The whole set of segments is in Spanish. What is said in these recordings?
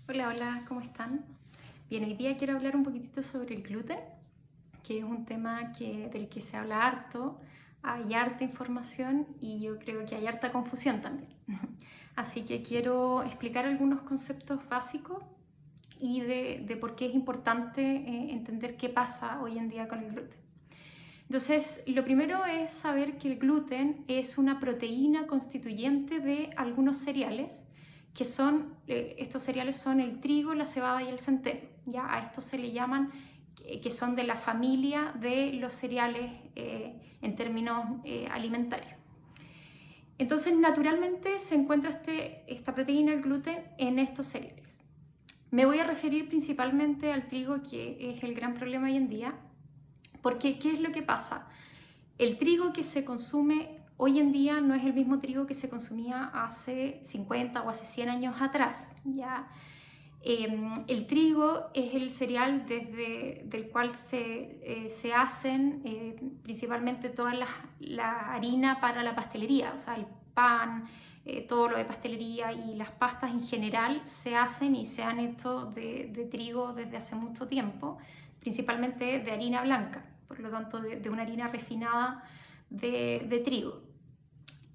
Hola, hola, ¿cómo están? Bien, hoy día quiero hablar un poquitito sobre el gluten, que es un tema del que se habla harto, hay harta información y yo creo que hay harta confusión también. Así que quiero explicar algunos conceptos básicos y de por qué es importante entender qué pasa hoy en día con el gluten. Entonces, lo primero es saber que el gluten es una proteína constituyente de algunos cereales, que son, estos cereales son el trigo, la cebada y el centeno. ¿Ya? A estos se le llaman, que son de la familia de los cereales en términos alimentarios. Entonces, naturalmente se encuentra esta proteína, el gluten, en estos cereales. Me voy a referir principalmente al trigo, que es el gran problema hoy en día, porque ¿qué es lo que pasa? El trigo que se consume hoy en día no es el mismo trigo que se consumía hace 50 o hace 100 años atrás. ¿Ya? El trigo es el cereal del cual se hacen principalmente toda la harina para la pastelería, o sea, el pan, todo lo de pastelería y las pastas en general se hacen y se han hecho de trigo desde hace mucho tiempo, principalmente de harina blanca, por lo tanto de una harina refinada de trigo.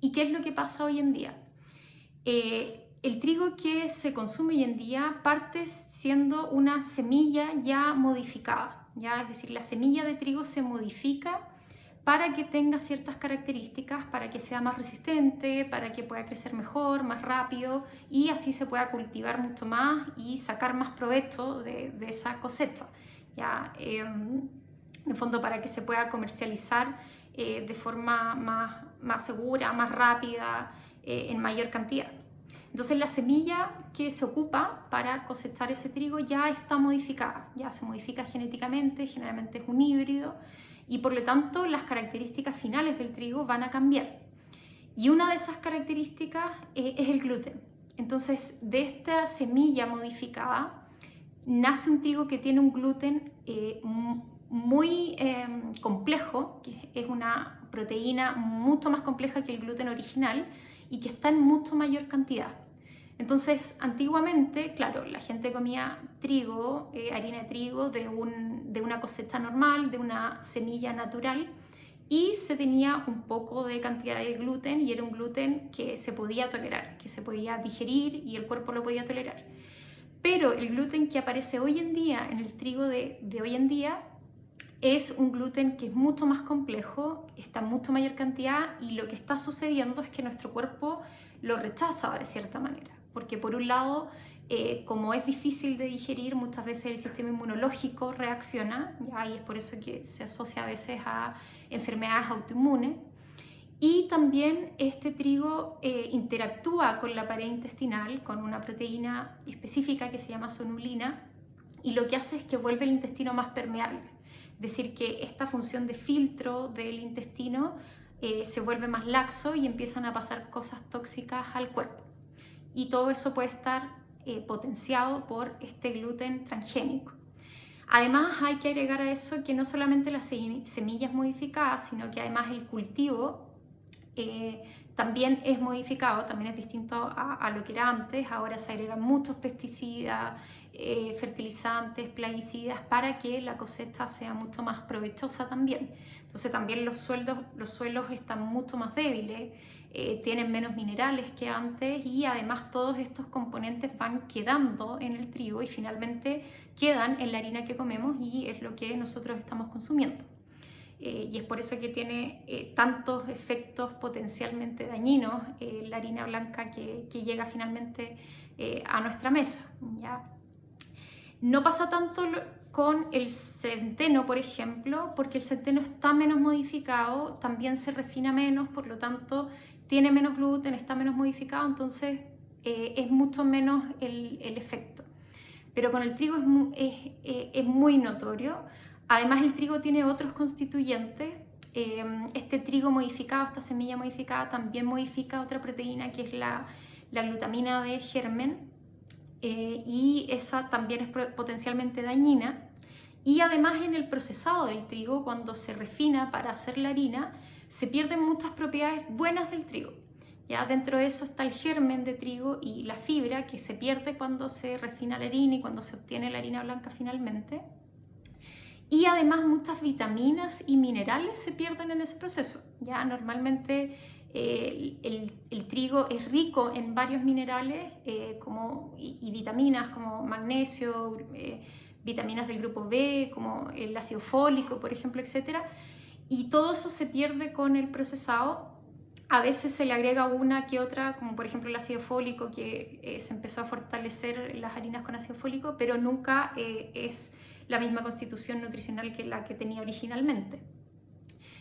¿Y qué es lo que pasa hoy en día? El trigo que se consume hoy en día parte siendo una semilla ya modificada, ¿ya? Es decir, la semilla de trigo se modifica para que tenga ciertas características, para que sea más resistente, para que pueda crecer mejor, más rápido y así se pueda cultivar mucho más y sacar más provecho de esa cosecha. ¿Ya? En el fondo, para que se pueda comercializar de forma más segura, más rápida, en mayor cantidad. Entonces la semilla que se ocupa para cosechar ese trigo ya está modificada, ya se modifica genéticamente, generalmente es un híbrido y por lo tanto las características finales del trigo van a cambiar. Y una de esas características es el gluten. Entonces de esta semilla modificada nace un trigo que tiene un gluten muy complejo, que es una proteína mucho más compleja que el gluten original y que está en mucho mayor cantidad. Entonces, antiguamente, claro, la gente comía trigo, harina de trigo de una cosecha normal, de una semilla natural, y se tenía un poco de cantidad de gluten y era un gluten que se podía tolerar, que se podía digerir y el cuerpo lo podía tolerar. Pero el gluten que aparece hoy en día en el trigo de hoy en día es un gluten que es mucho más complejo, está en mucho mayor cantidad y lo que está sucediendo es que nuestro cuerpo lo rechaza de cierta manera. Porque por un lado, como es difícil de digerir, muchas veces el sistema inmunológico reacciona, ¿ya? Y es por eso que se asocia a veces a enfermedades autoinmunes. Y también este trigo interactúa con la pared intestinal, con una proteína específica que se llama sonulina, y lo que hace es que vuelve el intestino más permeable. Es decir, que esta función de filtro del intestino se vuelve más laxo y empiezan a pasar cosas tóxicas al cuerpo. Y todo eso puede estar potenciado por este gluten transgénico. Además, hay que agregar a eso que no solamente las semillas modificadas, sino que además el cultivo también es modificado, también es distinto a lo que era antes. Ahora se agregan muchos pesticidas, fertilizantes, plaguicidas para que la cosecha sea mucho más provechosa también. Entonces también los suelos están mucho más débiles, tienen menos minerales que antes y además todos estos componentes van quedando en el trigo y finalmente quedan en la harina que comemos y es lo que nosotros estamos consumiendo. Y es por eso que tiene tantos efectos potencialmente dañinos la harina blanca que llega finalmente a nuestra mesa. ¿Ya? No pasa tanto con el centeno, por ejemplo, porque el centeno está menos modificado, también se refina menos, por lo tanto tiene menos gluten, está menos modificado, entonces es mucho menos el efecto. Pero con el trigo es muy notorio. Además, el trigo tiene otros constituyentes. Este trigo modificado, esta semilla modificada, también modifica otra proteína que es la glutamina de germen, y esa también es potencialmente dañina. Y además, en el procesado del trigo, cuando se refina para hacer la harina, se pierden muchas propiedades buenas del trigo. Ya dentro de eso está el germen de trigo y la fibra que se pierde cuando se refina la harina y cuando se obtiene la harina blanca finalmente. Y además muchas vitaminas y minerales se pierden en ese proceso. Ya normalmente el trigo es rico en varios minerales y vitaminas como magnesio, vitaminas del grupo B, como el ácido fólico, por ejemplo, etc. Y todo eso se pierde con el procesado. A veces se le agrega una que otra, como por ejemplo el ácido fólico, que se empezó a fortalecer las harinas con ácido fólico, pero nunca es la misma constitución nutricional que la que tenía originalmente.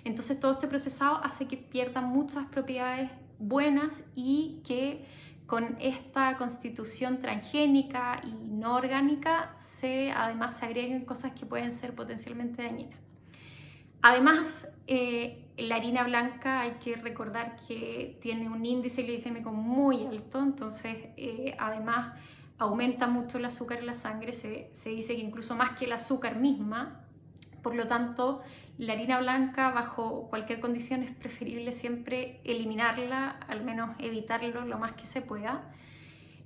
Entonces todo este procesado hace que pierdan muchas propiedades buenas y que con esta constitución transgénica y no orgánica además se agreguen cosas que pueden ser potencialmente dañinas. Además, la harina blanca hay que recordar que tiene un índice glicémico muy alto, entonces además aumenta mucho el azúcar en la sangre, se dice que incluso más que el azúcar misma. Por lo tanto, la harina blanca bajo cualquier condición es preferible siempre eliminarla, al menos evitarlo lo más que se pueda.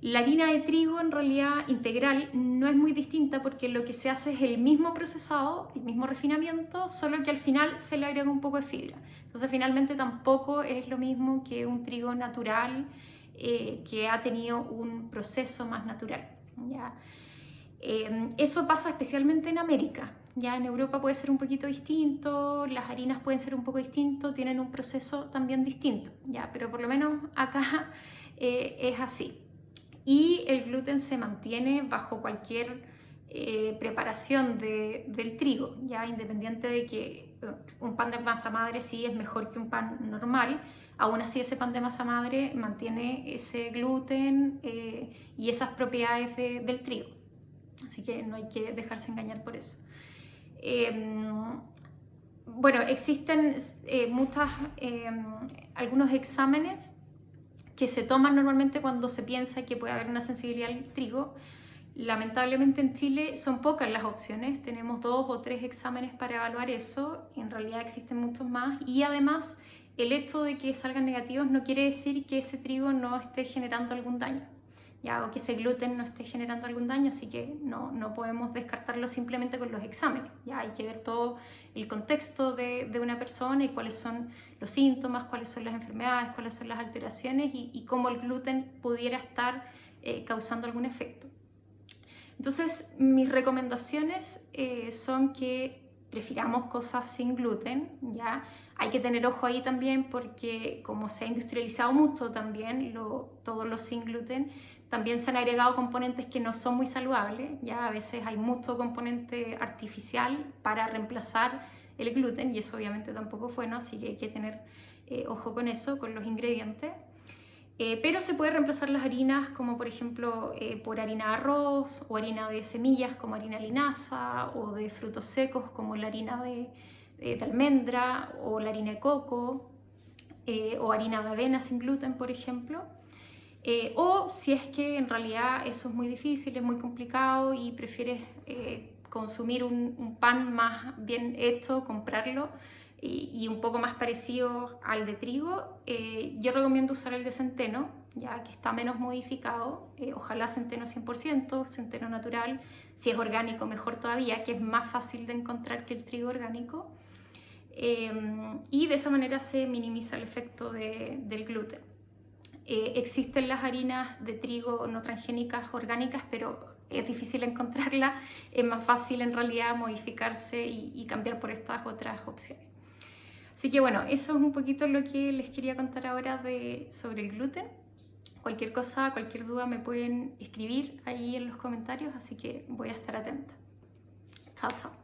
La harina de trigo en realidad integral no es muy distinta porque lo que se hace es el mismo procesado, el mismo refinamiento, solo que al final se le agrega un poco de fibra. Entonces finalmente tampoco es lo mismo que un trigo natural que ha tenido un proceso más natural. ¿Ya? Eso pasa especialmente en América. Ya en Europa puede ser un poquito distinto, las harinas pueden ser un poco distintos, tienen un proceso también distinto, ¿ya? Pero por lo menos acá es así. Y el gluten se mantiene bajo cualquier preparación del trigo, ya independiente de que un pan de masa madre sí es mejor que un pan normal, aún así ese pan de masa madre mantiene ese gluten y esas propiedades del trigo, así que no hay que dejarse engañar por eso. Bueno, existen algunos exámenes que se toman normalmente cuando se piensa que puede haber una sensibilidad al trigo. Lamentablemente en Chile son pocas las opciones, tenemos 2 o 3 exámenes para evaluar eso, en realidad existen muchos más y además el hecho de que salgan negativos no quiere decir que ese trigo no esté generando algún daño, ¿ya? O que ese gluten no esté generando algún daño, así que no podemos descartarlo simplemente con los exámenes. Ya hay que ver todo el contexto de una persona y cuáles son los síntomas, cuáles son las enfermedades, cuáles son las alteraciones y cómo el gluten pudiera estar causando algún efecto. Entonces, mis recomendaciones son que prefiramos cosas sin gluten, ¿ya? Hay que tener ojo ahí también porque como se ha industrializado mucho también todos los sin gluten, también se han agregado componentes que no son muy saludables, ya a veces hay mucho componente artificial para reemplazar el gluten y eso obviamente tampoco es bueno, así que hay que tener ojo con eso, con los ingredientes. Pero se puede reemplazar las harinas como por ejemplo por harina de arroz o harina de semillas como harina linaza o de frutos secos como la harina de almendra o la harina de coco o harina de avena sin gluten, por ejemplo. O si es que en realidad eso es muy difícil, es muy complicado y prefieres consumir un pan más bien hecho, comprarlo y un poco más parecido al de trigo, yo recomiendo usar el de centeno, ya que está menos modificado, ojalá centeno 100%, centeno natural, si es orgánico mejor todavía, que es más fácil de encontrar que el trigo orgánico, y de esa manera se minimiza el efecto del gluten. Existen las harinas de trigo no transgénicas orgánicas, pero es difícil encontrarla, es más fácil en realidad modificarse y cambiar por estas otras opciones. Así que bueno, eso es un poquito lo que les quería contar ahora sobre el gluten. Cualquier cosa, cualquier duda me pueden escribir ahí en los comentarios, así que voy a estar atenta. Chao, chao.